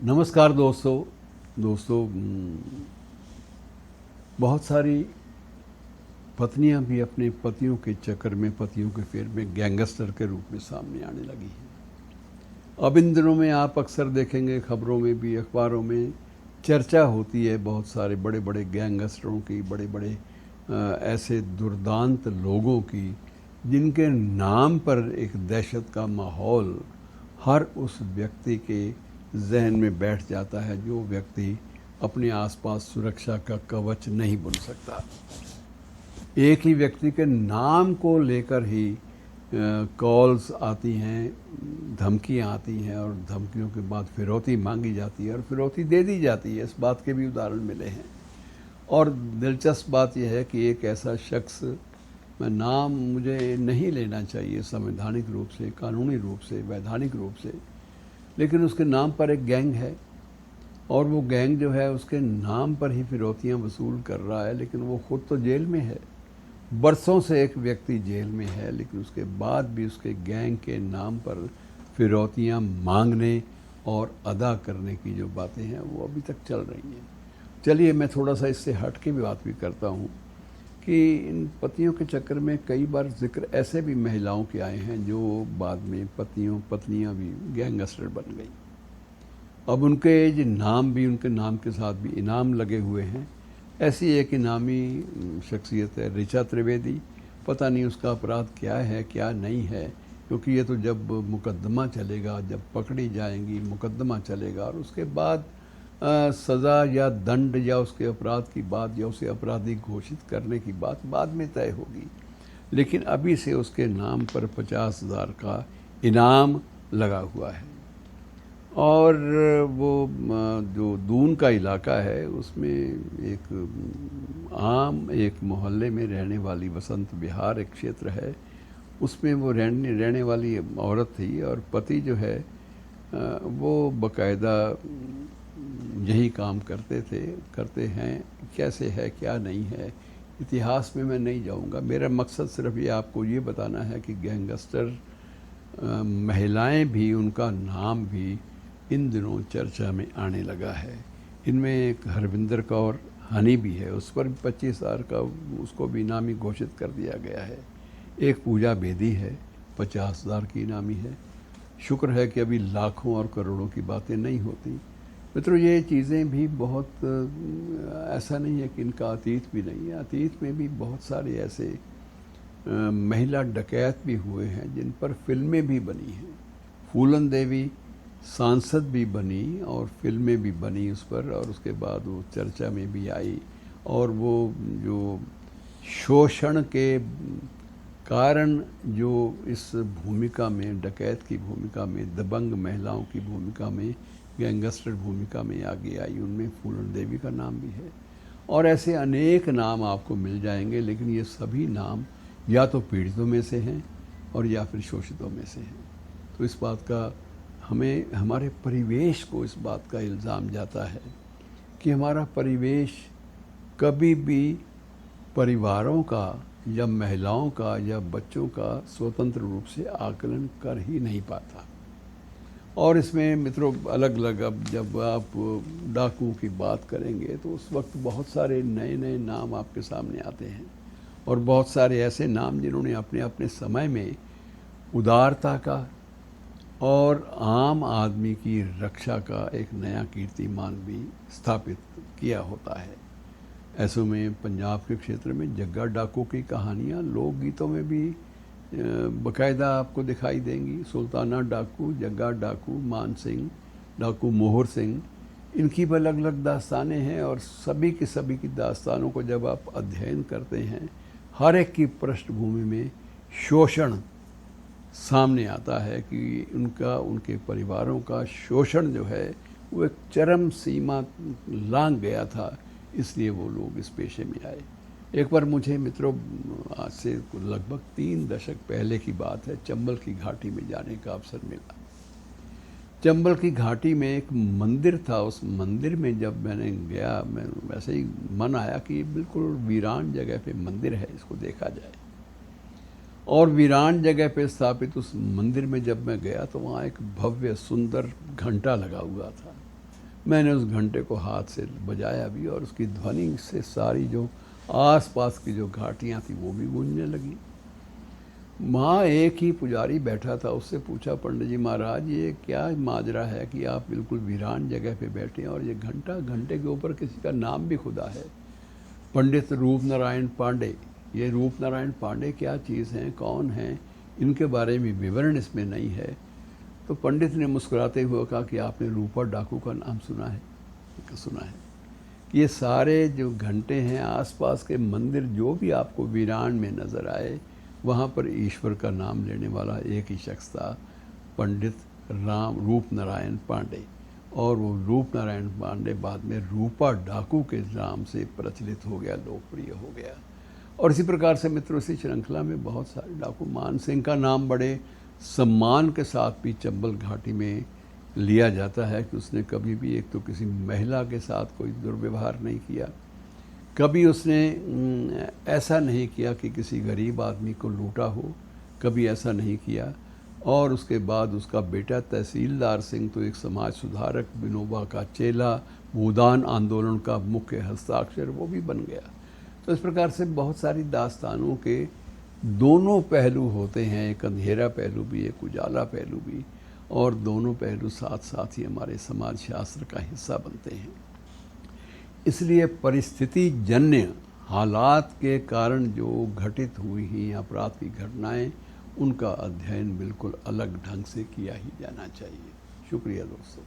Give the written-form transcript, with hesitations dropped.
नमस्कार दोस्तों। दोस्तों बहुत सारी पत्नियां भी अपने पतियों के चक्कर में, पतियों के फेर में गैंगस्टर के रूप में सामने आने लगी हैं। अब इन दिनों में आप अक्सर देखेंगे खबरों में भी, अखबारों में चर्चा होती है बहुत सारे बड़े बड़े गैंगस्टरों की, बड़े बड़े ऐसे दुर्दांत लोगों की जिनके नाम पर एक दहशत का माहौल हर उस व्यक्ति के जहन में बैठ जाता है जो व्यक्ति अपने आसपास सुरक्षा का कवच नहीं बुन सकता। एक ही व्यक्ति के नाम को लेकर ही कॉल्स आती हैं, धमकियां आती हैं और धमकियों के बाद फिरौती मांगी जाती है और फिरौती दे दी जाती है। इस बात के भी उदाहरण मिले हैं। और दिलचस्प बात यह है कि एक ऐसा शख्स, मैं नाम मुझे नहीं लेना चाहिए संवैधानिक रूप से, कानूनी रूप से, वैधानिक रूप से, लेकिन उसके नाम पर एक गैंग है और वो गैंग जो है उसके नाम पर ही फिरौतियां वसूल कर रहा है। लेकिन वो खुद तो जेल में है, बरसों से एक व्यक्ति जेल में है, लेकिन उसके बाद भी उसके गैंग के नाम पर फिरौतियां मांगने और अदा करने की जो बातें हैं वो अभी तक चल रही हैं। चलिए मैं थोड़ा सा इससे हट के भी बात भी करता हूँ कि इन पतियों के चक्कर में कई बार जिक्र ऐसे भी महिलाओं के आए हैं जो बाद में पत्नियां भी गैंगस्टर बन गई। अब उनके जो नाम भी, उनके नाम के साथ भी इनाम लगे हुए हैं। ऐसी एक इनामी शख्सियत है ऋचा त्रिवेदी। पता नहीं उसका अपराध क्या है क्या नहीं है, क्योंकि ये तो जब मुकदमा चलेगा, जब पकड़ी जाएंगी, मुकदमा चलेगा और उसके बाद सज़ा या दंड या उसके अपराध की बात या उसे अपराधी घोषित करने की बात बाद में तय होगी। लेकिन अभी से उसके नाम पर 50,000 का इनाम लगा हुआ है। और वो जो दून का इलाका है उसमें एक मोहल्ले में रहने वाली वसंत विहार एक क्षेत्र है, उसमें वो रहने वाली औरत थी और पति जो है वो बाकायदा यही काम करते हैं। कैसे है क्या नहीं है, इतिहास में मैं नहीं जाऊंगा। मेरा मकसद सिर्फ ये आपको ये बताना है कि गैंगस्टर महिलाएं भी, उनका नाम भी इन दिनों चर्चा में आने लगा है। इनमें एक हरविंदर कौर हनी भी है, उस पर 25,000 का उसको भी इनामी घोषित कर दिया गया है। एक पूजा बेदी है, 50,000 की इनामी है। शुक्र है कि अभी लाखों और करोड़ों की बातें नहीं होती। मित्रों, ये चीज़ें भी बहुत, ऐसा नहीं है कि इनका अतीत भी नहीं है। अतीत में भी बहुत सारे ऐसे महिला डकैत भी हुए हैं जिन पर फिल्में भी बनी हैं। फूलन देवी सांसद भी बनी और फिल्में भी बनी उस पर, और उसके बाद वो चर्चा में भी आई। और वो जो शोषण के कारण जो इस भूमिका में, डकैत की भूमिका में, दबंग महिलाओं की भूमिका में, गैंगस्टर भूमिका में आगे आई, उनमें फूलन देवी का नाम भी है। और ऐसे अनेक नाम आपको मिल जाएंगे, लेकिन ये सभी नाम या तो पीड़ितों में से हैं और या फिर शोषितों में से हैं। तो इस बात का हमें, हमारे परिवेश को इस बात का इल्ज़ाम जाता है कि हमारा परिवेश कभी भी परिवारों का या महिलाओं का या बच्चों का स्वतंत्र रूप से आकलन कर ही नहीं पाता। और इसमें मित्रों अलग अलग, अब जब आप डाकू की बात करेंगे तो उस वक्त बहुत सारे नए नए नाम आपके सामने आते हैं और बहुत सारे ऐसे नाम जिन्होंने अपने अपने समय में उदारता का और आम आदमी की रक्षा का एक नया कीर्तिमान भी स्थापित किया होता है। ऐसे में पंजाब के क्षेत्र में जग्गा डाकू की कहानियाँ लोकगीतों में भी बाकायदा आपको दिखाई देंगी। सुल्ताना डाकू, जग्गा डाकू, मान सिंह डाकू, मोहर सिंह, इनकी भी अलग अलग दास्तानें हैं। और सभी की दास्तानों को जब आप अध्ययन करते हैं, हर एक की पृष्ठभूमि में शोषण सामने आता है कि उनके परिवारों का शोषण जो है वो एक चरम सीमा लांघ गया था, इसलिए वो लोग इस पेशे में आए। एक बार मुझे मित्रों, आज से लगभग 3 दशक पहले की बात है, चंबल की घाटी में जाने का अवसर मिला। चंबल की घाटी में एक मंदिर था, उस मंदिर में जब मैंने गया, मैं वैसे ही मन आया कि बिल्कुल वीरान जगह पे मंदिर है, इसको देखा जाए। और वीरान जगह पे स्थापित उस मंदिर में जब मैं गया तो वहाँ एक भव्य सुंदर घंटा लगा हुआ था। मैंने उस घंटे को हाथ से बजाया भी और उसकी ध्वनि से सारी जो आसपास की जो घाटियाँ थी वो भी गूंजने लगी। वहाँ एक ही पुजारी बैठा था, उससे पूछा, पंडित जी महाराज ये क्या माजरा है कि आप बिल्कुल वीरान जगह पे बैठे हैं और ये घंटे के ऊपर किसी का नाम भी खुदा है, पंडित रूप नारायण पांडे। ये रूप नारायण पांडे क्या चीज़ हैं, कौन हैं, इनके बारे में विवरण इसमें नहीं है। तो पंडित ने मुस्कुराते हुए कहा कि आपने रूपा डाकू का नाम सुना है? सुना है कि ये सारे जो घंटे हैं, आसपास के मंदिर जो भी आपको वीरान में नज़र आए, वहाँ पर ईश्वर का नाम लेने वाला एक ही शख्स था, पंडित रूप नारायण पांडे। और वो रूप नारायण पांडे बाद में रूपा डाकू के नाम से प्रचलित हो गया, लोकप्रिय हो गया। और इसी प्रकार से मित्रों, इसी श्रृंखला में बहुत सारे डाकू, मान सिंह का नाम बड़े सम्मान के साथ भी चंबल घाटी में लिया जाता है कि उसने कभी भी एक तो किसी महिला के साथ कोई दुर्व्यवहार नहीं किया, कभी उसने ऐसा नहीं किया कि किसी गरीब आदमी को लूटा हो, कभी ऐसा नहीं किया। और उसके बाद उसका बेटा तहसीलदार सिंह तो एक समाज सुधारक, विनोबा का चेला, भूदान आंदोलन का मुख्य हस्ताक्षर वो भी बन गया। तो इस प्रकार से बहुत सारी दास्तानों के दोनों पहलू होते हैं, एक अंधेरा पहलू भी, एक उजाला पहलू भी, और दोनों पहलू साथ साथ ही हमारे समाज शास्त्र का हिस्सा बनते हैं। इसलिए परिस्थिति जन्य हालात के कारण जो घटित हुई हैं अपराध की घटनाएं, उनका अध्ययन बिल्कुल अलग ढंग से किया ही जाना चाहिए। शुक्रिया दोस्तों।